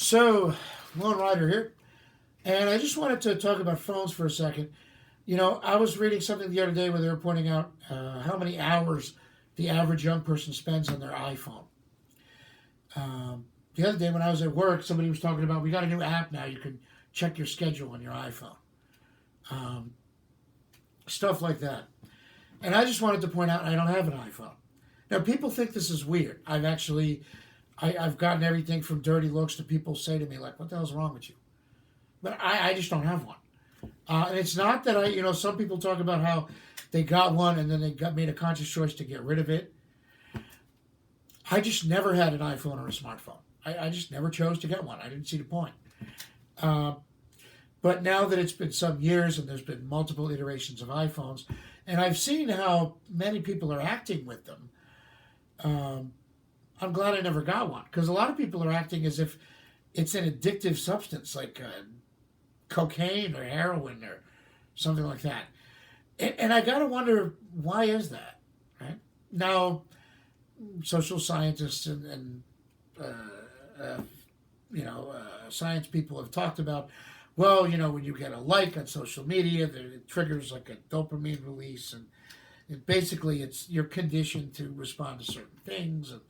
So, Lone Rider here, and I just wanted to talk about phones for a second. I was reading something the other day where they were pointing out how many hours the average young person spends on their iPhone. The other day when I was at work, somebody was talking about we got a new app now. You can check your schedule on your iPhone, um, stuff like that. And I just wanted to point out I don't have an iPhone. Now, people think this is weird. I've gotten everything from dirty looks to people say to me like, "What the hell's wrong with you?" But I just don't have one. And it's not that some people talk about how they got one and then they made a conscious choice to get rid of it. I just never had an iPhone or a smartphone. I just never chose to get one. I didn't see the point. Uh, but now that it's been some years and there's been multiple iterations of iPhones, and I've seen how many people are acting with them, um, I'm glad I never got one because a lot of people are acting as if it's an addictive substance like cocaine or heroin or something like that. And I gotta wonder why is that, right? Now, social scientists and uh, science people have talked about, well, when you get a like on social media, that it triggers like a dopamine release, and basically you're conditioned to respond to certain things. And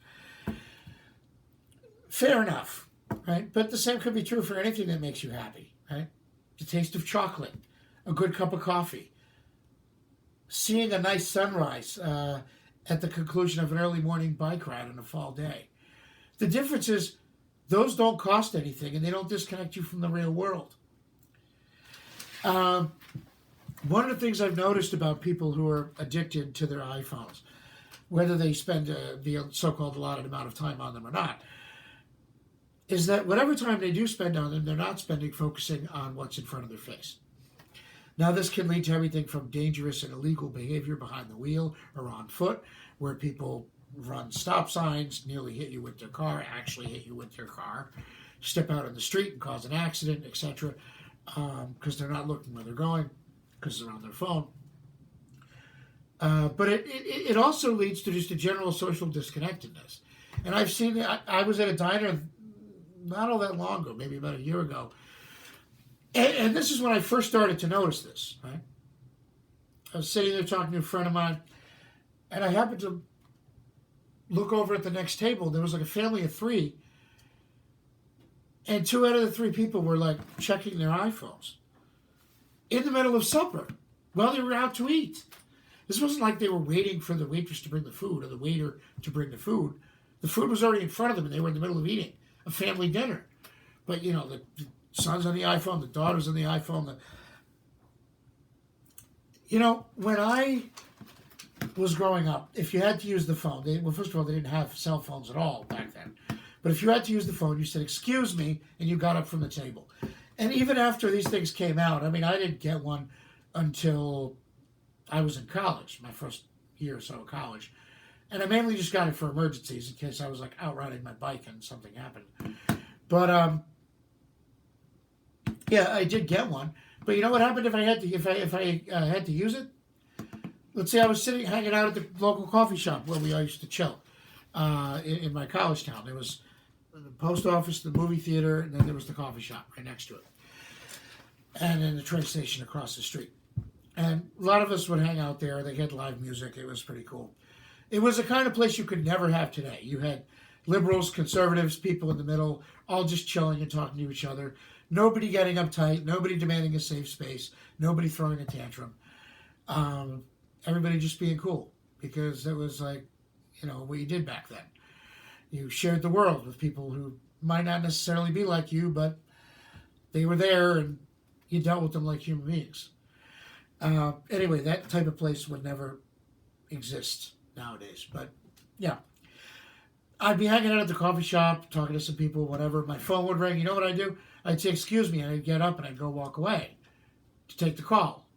fair enough, right? But the same could be true for anything that makes you happy, right? The taste of chocolate, a good cup of coffee, seeing a nice sunrise at the conclusion of an early morning bike ride on a fall day. The difference is those don't cost anything and they don't disconnect you from the real world. Um, One of the things I've noticed about people who are addicted to their iPhones, whether they spend the so-called allotted amount of time on them or not, is that whatever time they do spend on them, they're not spending focusing on what's in front of their face. Now, this can lead to everything from dangerous and illegal behavior behind the wheel or on foot, where people run stop signs, nearly hit you with their car, actually hit you with their car, step out on the street and cause an accident, etc., because they're not looking where they're going, because they're on their phone. But it also leads to just a general social disconnectedness. And I've seen it. I was at a diner not all that long ago, maybe about a year ago. And this is when I first started to notice this, right? I was sitting there talking to a friend of mine, and I happened to look over at the next table. There was like a family of three, and two out of the three people were like checking their iPhones in the middle of supper while they were out to eat. This wasn't like they were waiting for the waitress to bring the food or the waiter to bring the food. The food was already in front of them, and they were in the middle of eating a family dinner. But the son's on the iPhone, the daughter's on the iPhone. When I was growing up, if you had to use the phone, first of all, they didn't have cell phones at all back then. But if you had to use the phone, you said, "Excuse me," and you got up from the table. And even after these things came out, I mean, I didn't get one until I was in college, my first year or so of college. And I mainly just got it for emergencies in case I was like out riding my bike and something happened. But yeah, I did get one. But you know what happened if I had to had to use it? Let's say I was hanging out at the local coffee shop where we all used to chill in my college town. There was the post office, the movie theater, and then there was the coffee shop right next to it, and then the train station across the street. And a lot of us would hang out there. They had live music. It was pretty cool. It was the kind of place you could never have today. You had liberals, conservatives, people in the middle, all just chilling and talking to each other. Nobody getting uptight. Nobody demanding a safe space. Nobody throwing a tantrum. Everybody just being cool because it was like, what you did back then. You shared the world with people who might not necessarily be like you, but they were there and you dealt with them like human beings. Anyway, that type of place would never exist nowadays. But yeah, I'd be hanging out at the coffee shop, talking to some people, whatever. My phone would ring. You know what I'd do? I'd say, "Excuse me," and I'd get up and I'd go walk away to take the call.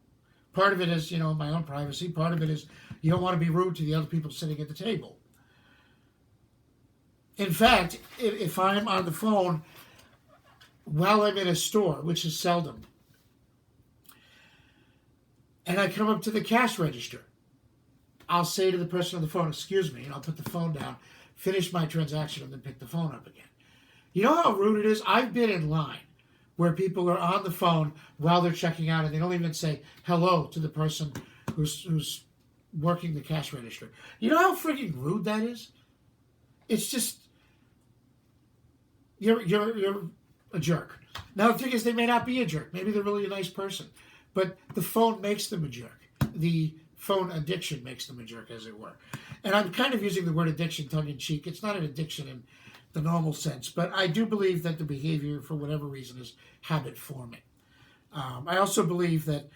Part of it is, my own privacy. Part of it is you don't want to be rude to the other people sitting at the table. In fact, if I'm on the phone while I'm in a store, which is seldom, and I come up to the cash register, I'll say to the person on the phone, "Excuse me," and I'll put the phone down, finish my transaction, and then pick the phone up again. You know how rude it is? I've been in line where people are on the phone while they're checking out and they don't even say hello to the person who's working the cash register. You know how freaking rude that is? It's just you're a jerk. Now the thing is, they may not be a jerk. Maybe they're really a nice person, but the phone makes them a jerk. The phone addiction makes them a jerk, as it were. And I'm kind of using the word addiction tongue in cheek. It's not an addiction in the normal sense, but I do believe that the behavior, for whatever reason, is habit forming. I also believe that,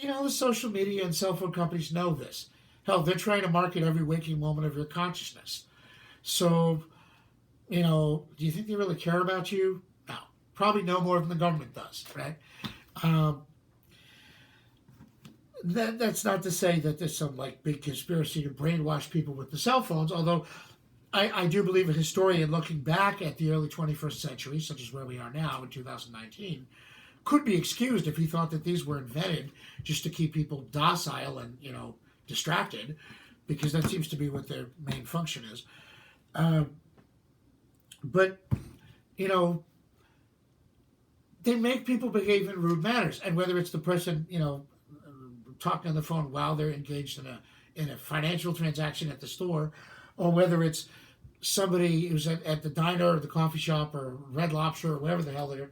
the social media and cell phone companies know this. Hell, they're trying to market every waking moment of your consciousness. So, do you think they really care about you? No. Probably no more than the government does, right? That's not to say that there's some big conspiracy to brainwash people with the cell phones, although I do believe a historian looking back at the early 21st century, such as where we are now in 2019, could be excused if he thought that these were invented just to keep people docile and, distracted, because that seems to be what their main function is. But, they make people behave in rude manners. And whether it's the person, talking on the phone while they're engaged in a financial transaction at the store, or whether it's somebody who's at the diner or the coffee shop or Red Lobster or wherever the hell they're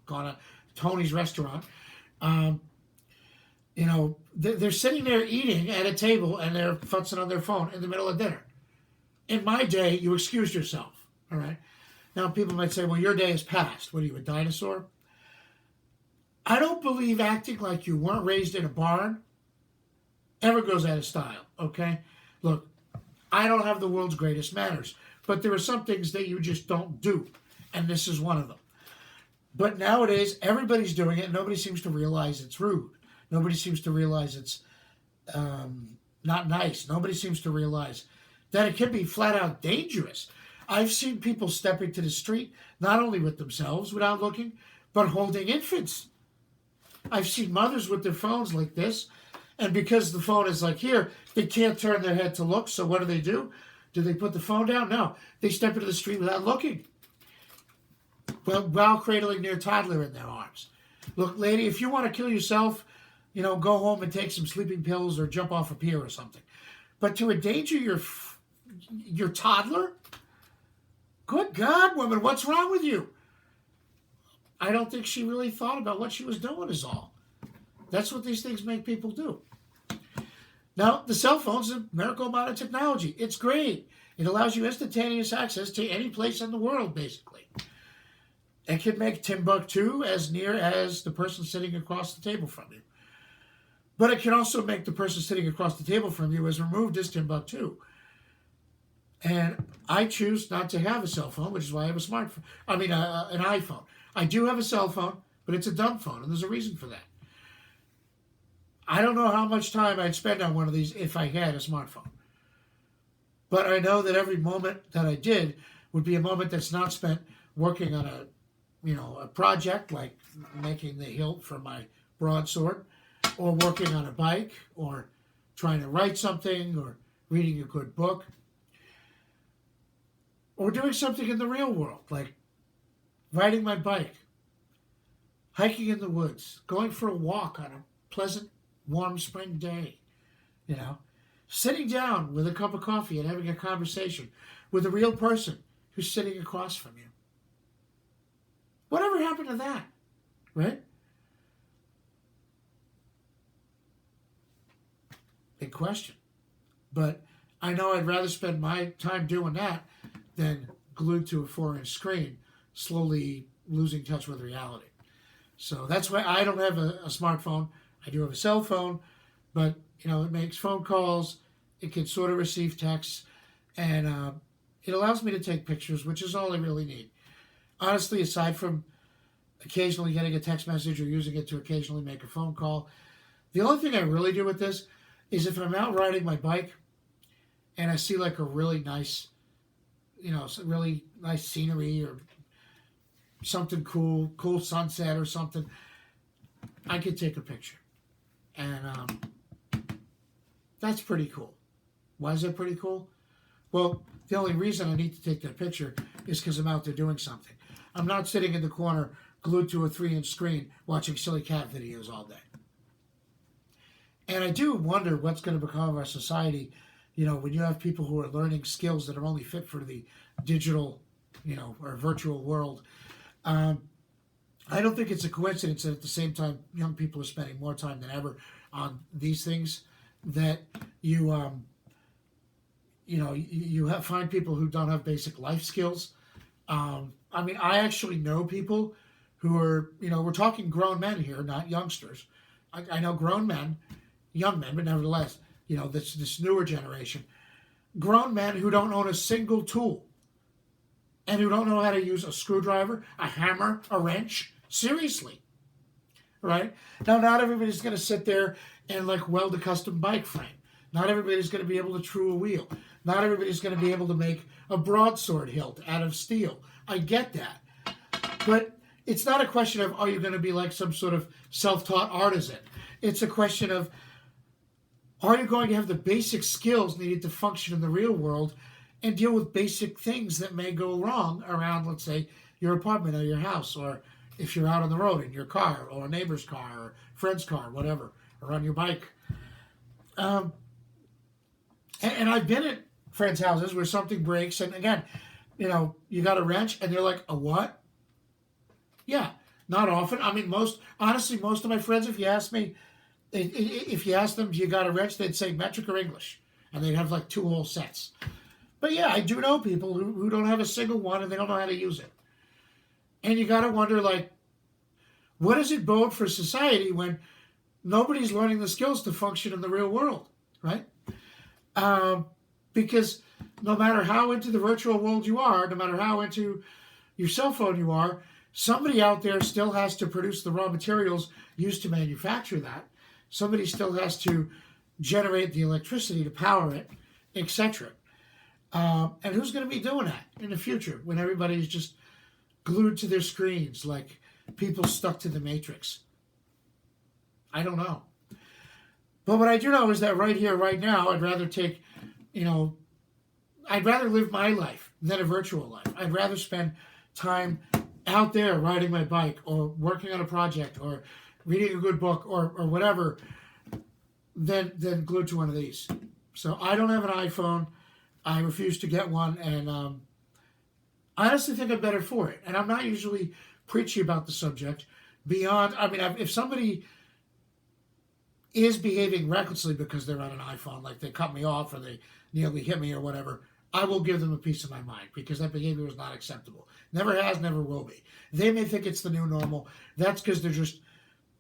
gonna, Tony's restaurant, they're sitting there eating at a table and they're futzing on their phone in the middle of dinner. In my day, you excused yourself, all right? Now, people might say, well, your day is past. What are you, a dinosaur? I don't believe acting like you weren't raised in a barn ever goes out of style, okay? Look, I don't have the world's greatest manners, but there are some things that you just don't do, and this is one of them. But nowadays, everybody's doing it. Nobody seems to realize it's rude. Nobody seems to realize it's not nice. Nobody seems to realize that it can be flat out dangerous. I've seen people step into the street, not only with themselves without looking, but holding infants. I've seen mothers with their phones like this, and because the phone is here, they can't turn their head to look, so what do? Do they put the phone down? No. They step into the street without looking, while cradling their toddler in their arms. Look, lady, if you want to kill yourself, go home and take some sleeping pills or jump off a pier or something. But to endanger your toddler? Good God, woman, what's wrong with you? I don't think she really thought about what she was doing is all. That's what these things make people do. Now, the cell phone's a miracle amount of technology. It's great. It allows you instantaneous access to any place in the world, basically. It can make Timbuktu as near as the person sitting across the table from you. But it can also make the person sitting across the table from you as removed as Timbuktu. And I choose not to have a cell phone, which is why I have an iPhone. I do have a cell phone, but it's a dumb phone, and there's a reason for that. I don't know how much time I'd spend on one of these if I had a smartphone. But I know that every moment that I did would be a moment that's not spent working on a project like making the hilt for my broadsword, or working on a bike, or trying to write something, or reading a good book, or doing something in the real world, like riding my bike, hiking in the woods, going for a walk on a pleasant, warm spring day, sitting down with a cup of coffee and having a conversation with a real person who's sitting across from you. Whatever happened to that, right? Big question. But I know I'd rather spend my time doing that than glued to a 4-inch screen, slowly losing touch with reality. So that's why I don't have a smartphone. I do have a cell phone, but it makes phone calls. It can sort of receive texts, and it allows me to take pictures, which is all I really need. Honestly, aside from occasionally getting a text message or using it to occasionally make a phone call, the only thing I really do with this is if I'm out riding my bike and I see a really nice, really nice scenery or something cool sunset or something, I could take a picture. And that's pretty cool. Why is that pretty cool? Well, the only reason I need to take that picture is because I'm out there doing something. I'm not sitting in the corner glued to a 3-inch screen watching silly cat videos all day. And I do wonder what's going to become of our society, when you have people who are learning skills that are only fit for the digital, or virtual world. I don't think it's a coincidence that at the same time, young people are spending more time than ever on these things. That you find people who don't have basic life skills. I actually know people who are, we're talking grown men here, not youngsters. I know grown men, young men, but nevertheless, this newer generation, grown men who don't own a single tool and who don't know how to use a screwdriver, a hammer, a wrench. Seriously. Right? Now, not everybody's going to sit there and weld a custom bike frame. Not everybody's going to be able to true a wheel. Not everybody's going to be able to make a broadsword hilt out of steel. I get that. But it's not a question of, are you going to be like some sort of self-taught artisan? It's a question of, are you going to have the basic skills needed to function in the real world and deal with basic things that may go wrong around, let's say, your apartment or your house, or if you're out on the road in your car or a neighbor's car or a friend's car, whatever, or on your bike. And I've been at friends' houses where something breaks, and again, you got a wrench, and they're like, a what? Yeah, not often. Most of my friends, if you ask me, if you ask them, do you got a wrench, they'd say metric or English, and they'd have 2 whole sets. But yeah, I do know people who don't have a single one, and they don't know how to use it. And you got to wonder, what does it bode for society when nobody's learning the skills to function in the real world, right? Because no matter how into the virtual world you are, no matter how into your cell phone you are, somebody out there still has to produce the raw materials used to manufacture that. Somebody still has to generate the electricity to power it, etc. And who's going to be doing that in the future when everybody's just glued to their screens like people stuck to the Matrix? I don't know. But what I do know is that right here, right now, I'd rather live my life than a virtual life. I'd rather spend time out there riding my bike or working on a project or reading a good book or whatever than glued to one of these. So I don't have an iPhone. I refuse to get one, and I honestly think I'm better for it. And I'm not usually preachy about the subject beyond, if somebody is behaving recklessly because they're on an iPhone, like they cut me off or they nearly hit me or whatever, I will give them a piece of my mind because that behavior is not acceptable. Never has, never will be. They may think it's the new normal. That's because they're just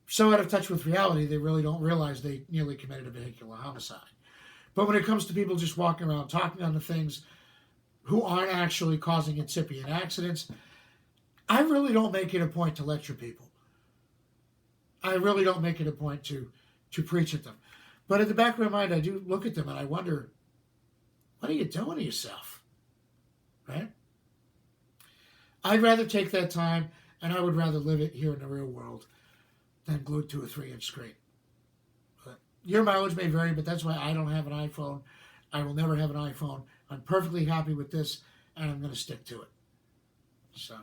so out of touch with reality, they really don't realize they nearly committed a vehicular homicide. But when it comes to people just walking around talking on the things who aren't actually causing incipient accidents, I really don't make it a point to lecture people. I really don't make it a point to preach at them. But in the back of my mind, I do look at them and I wonder, what are you doing to yourself? Right? I'd rather take that time, and I would rather live it here in the real world than glued to a 3-inch screen. But your mileage may vary, but that's why I don't have an iPhone. I will never have an iPhone. I'm perfectly happy with this, and I'm going to stick to it. So,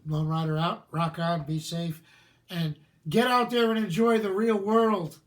Lone Rider out, rock on, be safe, and get out there and enjoy the real world.